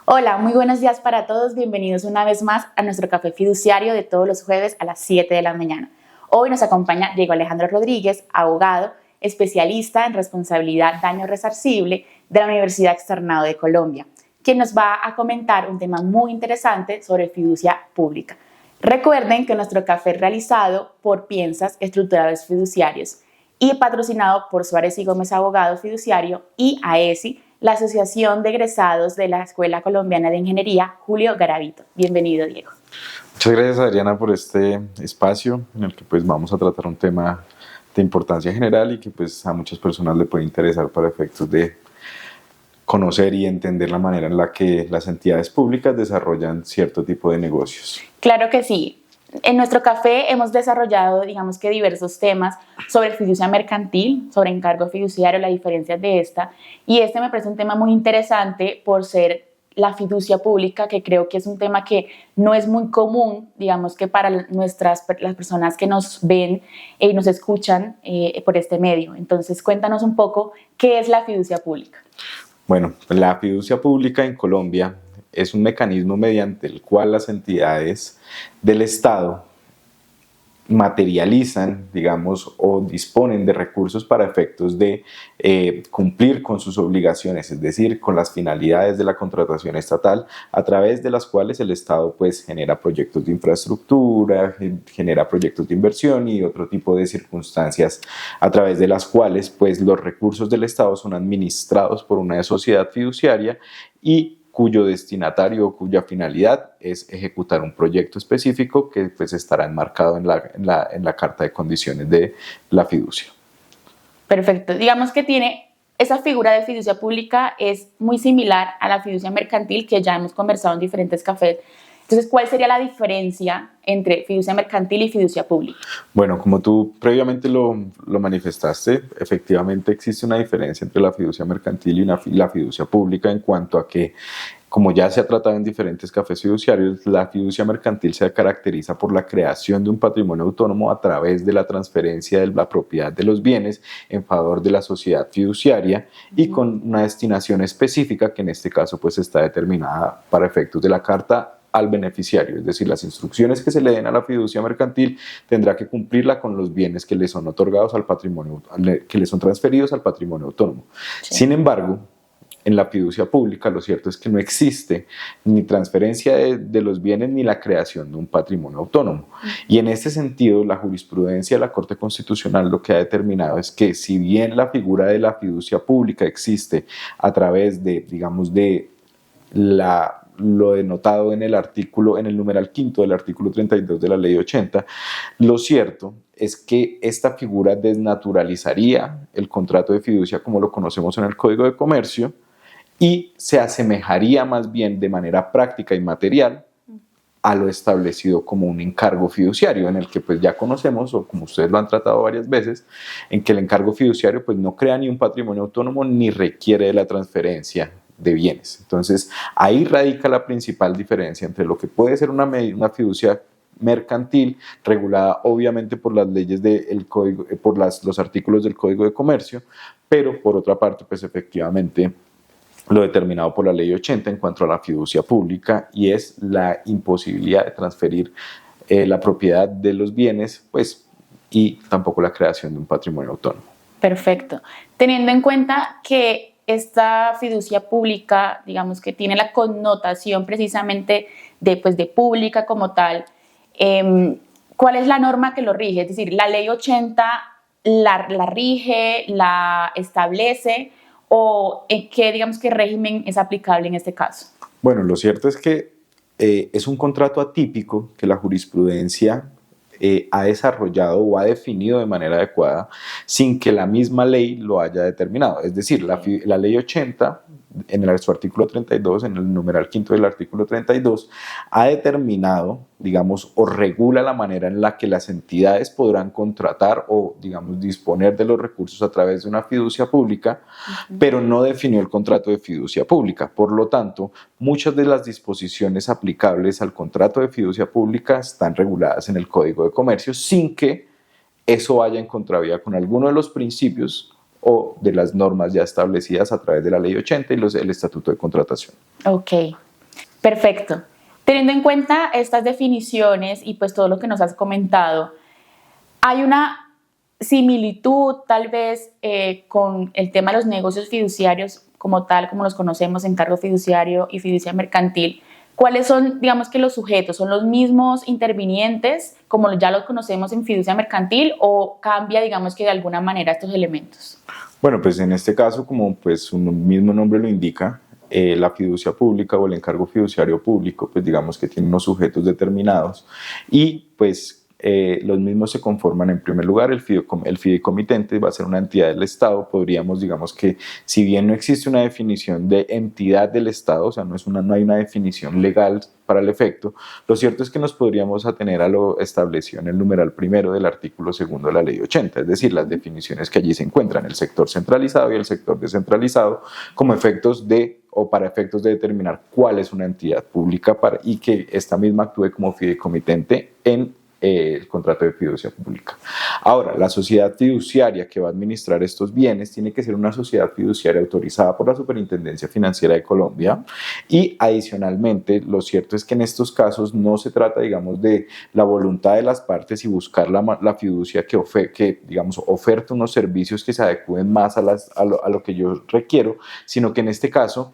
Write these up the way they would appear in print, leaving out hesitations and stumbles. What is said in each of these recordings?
Hola, muy buenos días para todos. Bienvenidos una vez más a nuestro café fiduciario de todos los jueves a las 7 de la mañana. Hoy nos acompaña Diego Alejandro Rodríguez, abogado, especialista en responsabilidad daño resarcible de la Universidad Externado de Colombia, quien nos va a comentar un tema muy interesante sobre fiducia pública. Recuerden que nuestro café es realizado por Piensas Estructuradores Fiduciarios y patrocinado por Suárez y Gómez Abogado Fiduciario y AESI, la Asociación de Egresados de la Escuela Colombiana de Ingeniería Julio Garavito. Bienvenido, Diego. Muchas gracias, Adriana, por este espacio en el que vamos a tratar un tema de importancia general y que a muchas personas le puede interesar para efectos de conocer y entender la manera en la que las entidades públicas desarrollan cierto tipo de negocios. Claro que sí. En nuestro café hemos desarrollado, diversos temas sobre fiducia mercantil, sobre encargo fiduciario, la diferencia de esta, y este me parece un tema muy interesante por ser la fiducia pública, que creo que es un tema que no es muy común, que para las personas que nos ven y nos escuchan por este medio. Entonces, cuéntanos un poco qué es la fiducia pública. Bueno, la fiducia pública en Colombia es un mecanismo mediante el cual las entidades del Estado materializan, o disponen de recursos para efectos de cumplir con sus obligaciones, es decir, con las finalidades de la contratación estatal, a través de las cuales el Estado genera proyectos de infraestructura, genera proyectos de inversión y otro tipo de circunstancias a través de las cuales los recursos del Estado son administrados por una sociedad fiduciaria y cuyo destinatario o cuya finalidad es ejecutar un proyecto específico que estará enmarcado en la Carta de Condiciones de la Fiducia. Perfecto. Digamos que esa figura de fiducia pública es muy similar a la fiducia mercantil que ya hemos conversado en diferentes cafés. Entonces, ¿cuál sería la diferencia entre fiducia mercantil y fiducia pública? Bueno, como tú previamente lo manifestaste, efectivamente existe una diferencia entre la fiducia mercantil y la fiducia pública en cuanto a que, como ya se ha tratado en diferentes cafés fiduciarios, la fiducia mercantil se caracteriza por la creación de un patrimonio autónomo a través de la transferencia de la propiedad de los bienes en favor de la sociedad fiduciaria y con una destinación específica que en este caso está determinada para efectos de la carta al beneficiario, es decir, las instrucciones que se le den a la fiducia mercantil tendrá que cumplirla con los bienes que le son otorgados al patrimonio, que le son transferidos al patrimonio autónomo. Sí. Sin embargo, en la fiducia pública lo cierto es que no existe ni transferencia de los bienes ni la creación de un patrimonio autónomo. Y en este sentido, la jurisprudencia de la Corte Constitucional lo que ha determinado es que si bien la figura de la fiducia pública existe a través de, lo denotado en el numeral quinto del artículo 32 de la Ley 80, lo cierto es que esta figura desnaturalizaría el contrato de fiducia como lo conocemos en el Código de Comercio y se asemejaría más bien de manera práctica y material a lo establecido como un encargo fiduciario, en el que ya conocemos, o como ustedes lo han tratado varias veces, en que el encargo fiduciario no crea ni un patrimonio autónomo ni requiere de la transferencia de bienes. Entonces, ahí radica la principal diferencia entre lo que puede ser una fiducia mercantil, regulada obviamente por las leyes del código, por los artículos del Código de Comercio, pero por otra parte, efectivamente, lo determinado por la Ley 80 en cuanto a la fiducia pública, y es la imposibilidad de transferir la propiedad de los bienes, y tampoco la creación de un patrimonio autónomo. Perfecto. Teniendo en cuenta que esta fiducia pública, que tiene la connotación precisamente de pública como tal, ¿cuál es la norma que lo rige? Es decir, ¿la Ley 80 la rige, la establece, o en qué régimen es aplicable en este caso? Bueno, lo cierto es que es un contrato atípico que la jurisprudencia ha desarrollado o ha definido de manera adecuada sin que la misma ley lo haya determinado. Es decir, la Ley 80, en su artículo 32, en el numeral quinto del artículo 32, ha determinado, o regula la manera en la que las entidades podrán contratar o, disponer de los recursos a través de una fiducia pública, pero no definió el contrato de fiducia pública. Por lo tanto, muchas de las disposiciones aplicables al contrato de fiducia pública están reguladas en el Código de Comercio sin que eso vaya en contravía con alguno de los principios o de las normas ya establecidas a través de la Ley 80 y el Estatuto de Contratación. Ok, Perfecto. Teniendo en cuenta estas definiciones y pues todo lo que nos has comentado, ¿hay una similitud tal vez con el tema de los negocios fiduciarios como tal, como los conocemos, encargo fiduciario y fiducia mercantil? ¿Cuáles son, digamos que los sujetos? ¿Son los mismos intervinientes como ya los conocemos en fiducia mercantil o cambia, digamos que de alguna manera estos elementos? Bueno, pues en este caso, como pues un mismo nombre lo indica, la fiducia pública o el encargo fiduciario público, pues digamos que tiene unos sujetos determinados y pues los mismos se conforman en primer lugar, el fideicomitente va a ser una entidad del Estado, podríamos, digamos que si bien no existe una definición de entidad del Estado, o sea, no hay una definición legal para el efecto, lo cierto es que nos podríamos atener a lo establecido en el numeral primero del artículo 2 de la Ley 80, es decir, las definiciones que allí se encuentran, el sector centralizado y el sector descentralizado, como efectos de o para efectos de determinar cuál es una entidad pública y que esta misma actúe como fideicomitente en el contrato de fiducia pública. Ahora, la sociedad fiduciaria que va a administrar estos bienes tiene que ser una sociedad fiduciaria autorizada por la Superintendencia Financiera de Colombia y adicionalmente lo cierto es que en estos casos no se trata, digamos, de la voluntad de las partes y buscar la fiducia que digamos, oferta unos servicios que se adecúen más a lo que yo requiero, sino que en este caso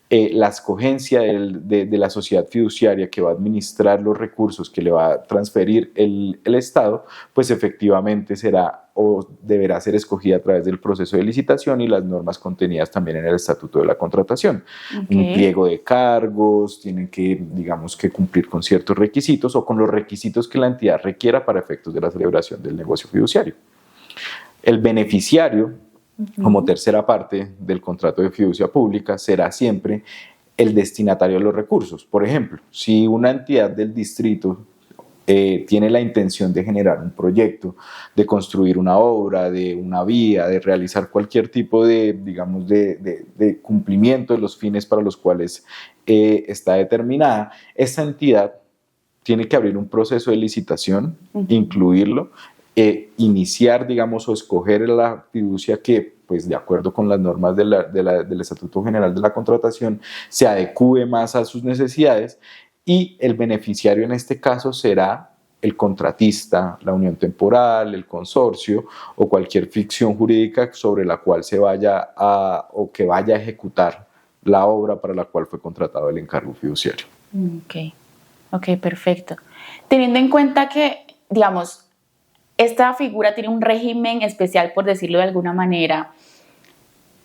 la escogencia de la sociedad fiduciaria que va a administrar los recursos que le va a transferir el Estado, pues efectivamente será o deberá ser escogida a través del proceso de licitación y las normas contenidas también en el Estatuto de la Contratación. Okay. Un pliego de cargos, tienen que, digamos, que cumplir con ciertos requisitos o con los requisitos que la entidad requiera para efectos de la celebración del negocio fiduciario. El beneficiario, como tercera parte del contrato de fiducia pública, será siempre el destinatario de los recursos. Por ejemplo, si una entidad del distrito tiene la intención de generar un proyecto, de construir una obra, de una vía, de realizar cualquier tipo de, digamos, de cumplimiento de los fines para los cuales está determinada, esa entidad tiene que abrir un proceso de licitación, incluirlo, iniciar, digamos, o escoger la fiducia que, pues de acuerdo con las normas del Estatuto General de la Contratación, se adecúe más a sus necesidades y el beneficiario en este caso será el contratista, la unión temporal, el consorcio o cualquier ficción jurídica sobre la cual se vaya o que vaya a ejecutar la obra para la cual fue contratado el encargo fiduciario. Ok, perfecto. Teniendo en cuenta que, digamos, esta figura tiene un régimen especial, por decirlo de alguna manera.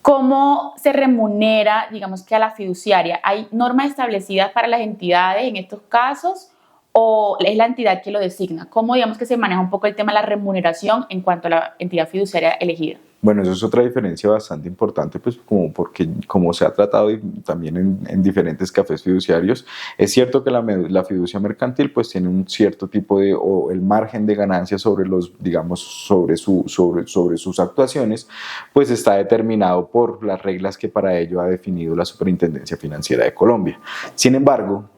¿Cómo se remunera, digamos que a la fiduciaria? ¿Hay normas establecidas para las entidades en estos casos o es la entidad que lo designa? ¿Cómo, digamos, que se maneja un poco el tema de la remuneración en cuanto a la entidad fiduciaria elegida? Bueno, eso es otra diferencia bastante importante, pues porque como se ha tratado también en diferentes cafés fiduciarios, es cierto que la fiducia mercantil pues tiene un cierto tipo o el margen de ganancia sobre sobre sus actuaciones, pues está determinado por las reglas que para ello ha definido la Superintendencia Financiera de Colombia. Sin embargo,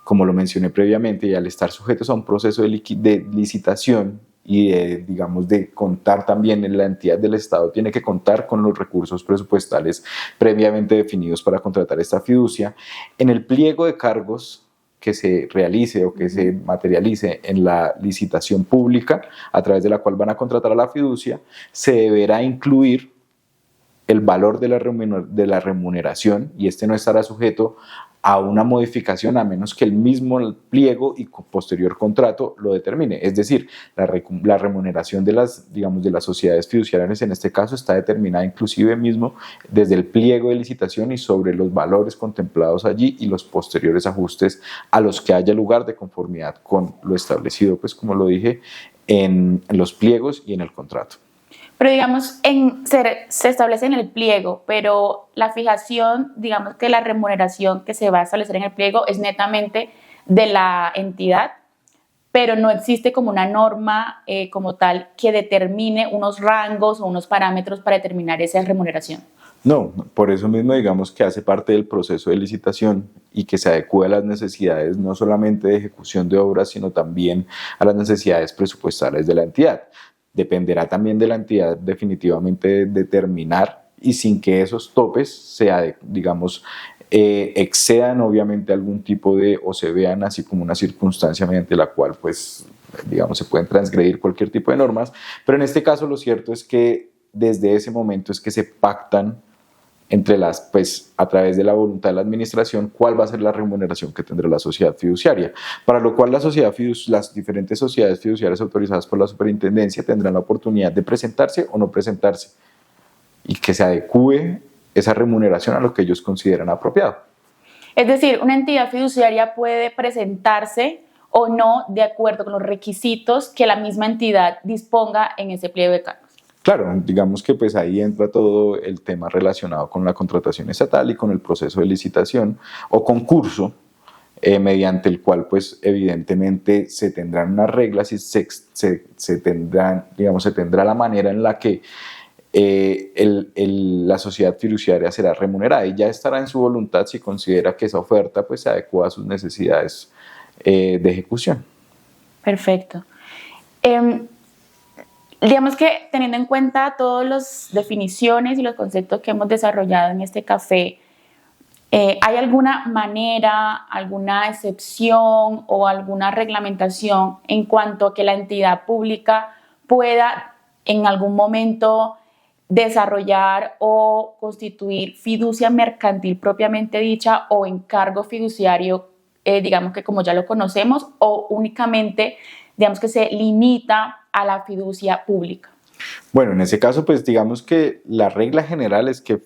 como lo mencioné previamente, y al estar sujetos a un proceso de licitación y digamos de contar también en la entidad del Estado, tiene que contar con los recursos presupuestales previamente definidos para contratar esta fiducia. En el pliego de cargos que se realice o que se materialice en la licitación pública a través de la cual van a contratar a la fiducia, se deberá incluir el valor de la remuneración y este no estará sujeto a una modificación a menos que el mismo pliego y posterior contrato lo determine. Es decir, la remuneración de las sociedades fiduciarias en este caso está determinada inclusive mismo desde el pliego de licitación y sobre los valores contemplados allí y los posteriores ajustes a los que haya lugar de conformidad con lo establecido, pues como lo dije, en los pliegos y en el contrato. Pero digamos, se establece en el pliego, pero la fijación, digamos que la remuneración que se va a establecer en el pliego es netamente de la entidad, pero no existe como una norma como tal que determine unos rangos o unos parámetros para determinar esa remuneración. No, por eso mismo digamos que hace parte del proceso de licitación y que se adecúa a las necesidades no solamente de ejecución de obras, sino también a las necesidades presupuestales de la entidad. Dependerá también de la entidad definitivamente determinar y sin que esos topes excedan obviamente algún tipo de, o se vean así como una circunstancia mediante la cual pues digamos se pueden transgredir cualquier tipo de normas, pero en este caso lo cierto es que desde ese momento es que se pactan entre pues a través de la voluntad de la administración, cuál va a ser la remuneración que tendrá la sociedad fiduciaria, para lo cual las diferentes sociedades fiduciarias autorizadas por la superintendencia tendrán la oportunidad de presentarse o no presentarse y que se adecúe esa remuneración a lo que ellos consideran apropiado. Es decir, una entidad fiduciaria puede presentarse o no de acuerdo con los requisitos que la misma entidad disponga en ese pliego de cargos. Claro, digamos que pues ahí entra todo el tema relacionado con la contratación estatal y con el proceso de licitación o concurso, mediante el cual pues evidentemente se tendrán unas reglas y se tendrá la manera en la que la sociedad fiduciaria será remunerada y ya estará en su voluntad si considera que esa oferta pues se adecua a sus necesidades de ejecución. Perfecto. Digamos que teniendo en cuenta todas las definiciones y los conceptos que hemos desarrollado en este café, ¿hay alguna manera, alguna excepción o alguna reglamentación en cuanto a que la entidad pública pueda en algún momento desarrollar o constituir fiducia mercantil propiamente dicha o encargo fiduciario, digamos que como ya lo conocemos, o únicamente digamos que se limita a la fiducia pública? Bueno, en ese caso, pues digamos que la regla general es que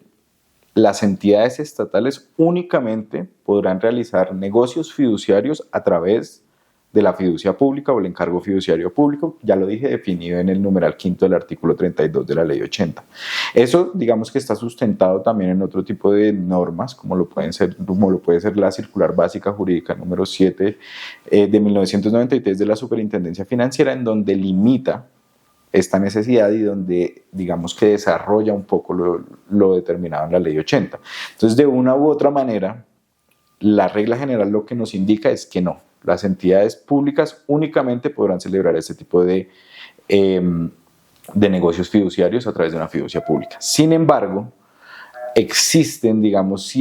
las entidades estatales únicamente podrán realizar negocios fiduciarios a través de la fiducia pública o el encargo fiduciario público, ya lo dije, definido en el numeral quinto del artículo 32 de la ley 80. Eso, digamos que está sustentado también en otro tipo de normas, como lo puede ser la circular básica jurídica número 7 de 1993 de la Superintendencia Financiera, en donde limita esta necesidad y donde digamos que desarrolla un poco lo determinado en la ley 80. Entonces, de una u otra manera, la regla general lo que nos indica es que no, las entidades públicas únicamente podrán celebrar este tipo de negocios fiduciarios a través de una fiducia pública. Sin embargo, existen, digamos,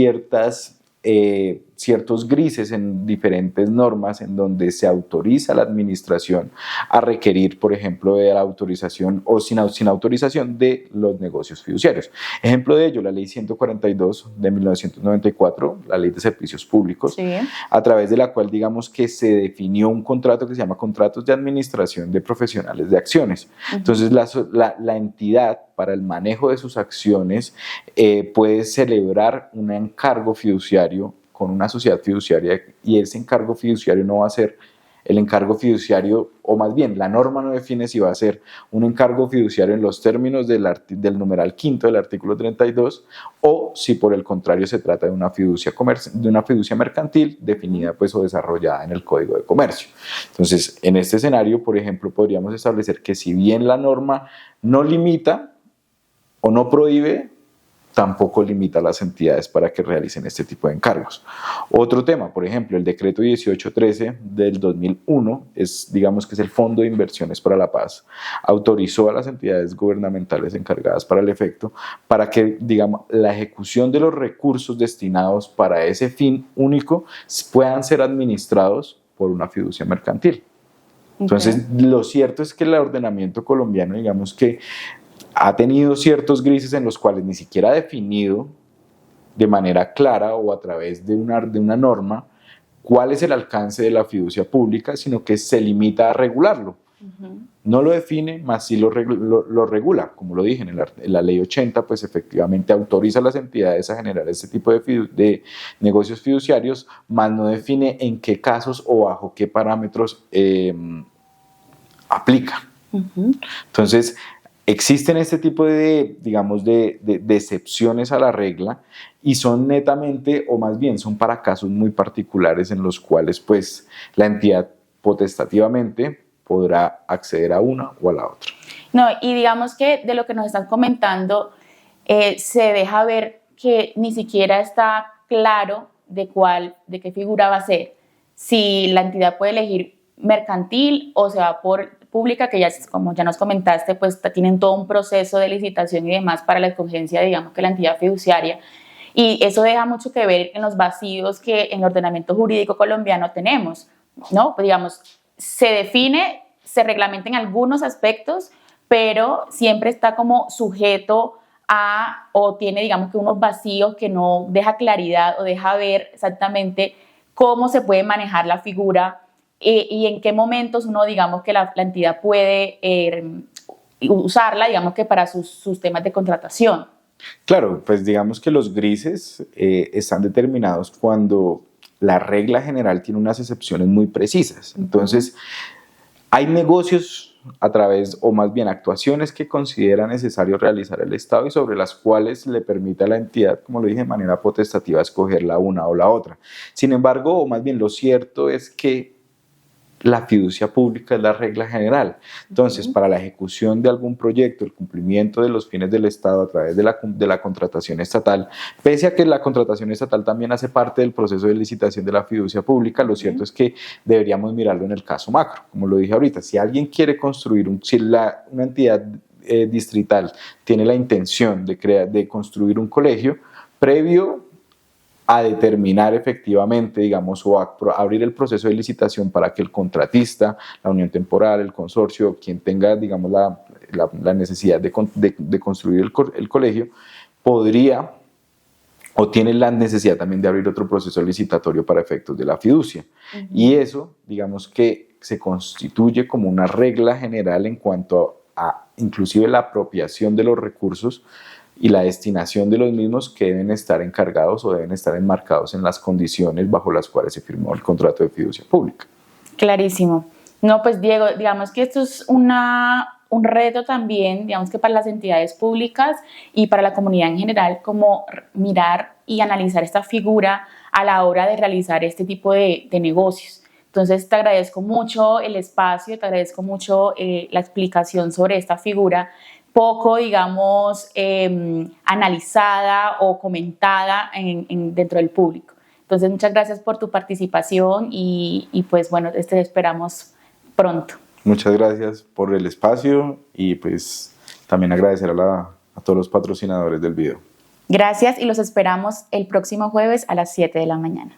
ciertos grises en diferentes normas en donde se autoriza a la administración a requerir, por ejemplo, de la autorización o sin autorización de los negocios fiduciarios. Ejemplo de ello, la ley 142 de 1994, la ley de servicios públicos, sí, a través de la cual digamos que se definió un contrato que se llama contratos de administración de profesionales de acciones. Entonces la entidad para el manejo de sus acciones puede celebrar un encargo fiduciario con una sociedad fiduciaria y ese encargo fiduciario no va a ser el encargo fiduciario, o más bien la norma no define si va a ser un encargo fiduciario en los términos del numeral quinto del artículo 32 o si por el contrario se trata de una fiducia mercantil definida pues o desarrollada en el Código de Comercio. Entonces, en este escenario, por ejemplo, podríamos establecer que si bien la norma no limita o no prohíbe, tampoco limita a las entidades para que realicen este tipo de encargos. Otro tema, por ejemplo, el decreto 1813 del 2001, digamos que es el Fondo de Inversiones para la Paz, autorizó a las entidades gubernamentales encargadas para el efecto para que, digamos, la ejecución de los recursos destinados para ese fin único puedan ser administrados por una fiducia mercantil. Entonces, lo cierto es que el ordenamiento colombiano, digamos que ha tenido ciertos grises en los cuales ni siquiera ha definido de manera clara o a través de una norma cuál es el alcance de la fiducia pública, sino que se limita a regularlo. No lo define, más sí lo regula. Como lo dije, en la ley 80, pues efectivamente autoriza a las entidades a generar este tipo de negocios fiduciarios, más no define en qué casos o bajo qué parámetros aplica. Entonces, existen este tipo de, digamos, de excepciones a la regla y son netamente, o más bien son para casos muy particulares en los cuales pues la entidad potestativamente podrá acceder a una o a la otra. No, y digamos que de lo que nos están comentando se deja ver que ni siquiera está claro de qué figura va a ser, si la entidad puede elegir mercantil o se va por pública, que ya, como ya nos comentaste, pues tienen todo un proceso de licitación y demás para la escogencia, digamos que la entidad fiduciaria. Y eso deja mucho que ver en los vacíos que en el ordenamiento jurídico colombiano tenemos, ¿no? Pues digamos, se define, se reglamenta en algunos aspectos, pero siempre está como sujeto a, o tiene, digamos, que unos vacíos que no deja claridad o deja ver exactamente cómo se puede manejar la figura y en qué momentos uno, digamos, que la entidad puede usarla, digamos, que para sus temas de contratación. Claro, pues digamos que los grises están determinados cuando la regla general tiene unas excepciones muy precisas. Entonces, hay negocios a través, o más bien actuaciones que considera necesario realizar el Estado y sobre las cuales le permite a la entidad, como lo dije, de manera potestativa escoger la una o la otra. Sin embargo, o más bien lo cierto es que la fiducia pública es la regla general. Entonces, para la ejecución de algún proyecto, el cumplimiento de los fines del Estado a través de la contratación estatal, pese a que la contratación estatal también hace parte del proceso de licitación de la fiducia pública, lo cierto es que deberíamos mirarlo en el caso macro. Como lo dije ahorita, si alguien quiere construir, una entidad distrital tiene la intención de construir un colegio, previo a determinar efectivamente, digamos, o a abrir el proceso de licitación para que el contratista, la unión temporal, el consorcio, quien tenga, digamos, la necesidad de construir el colegio, podría o tiene la necesidad también de abrir otro proceso licitatorio para efectos de la fiducia. Y eso, digamos que se constituye como una regla general en cuanto a inclusive la apropiación de los recursos y la destinación de los mismos que deben estar encargados o deben estar enmarcados en las condiciones bajo las cuales se firmó el contrato de fiducia pública. Clarísimo. No, pues Diego, digamos que esto es un reto también, digamos que para las entidades públicas y para la comunidad en general, como mirar y analizar esta figura a la hora de realizar este tipo de negocios. Entonces te agradezco mucho el espacio, te agradezco mucho la explicación sobre esta figura poco, digamos, analizada o comentada dentro del público. Entonces, muchas gracias por tu participación y pues bueno, te esperamos pronto. Muchas gracias por el espacio y pues también agradecer a todos los patrocinadores del video. Gracias y los esperamos el próximo jueves a las 7 de la mañana.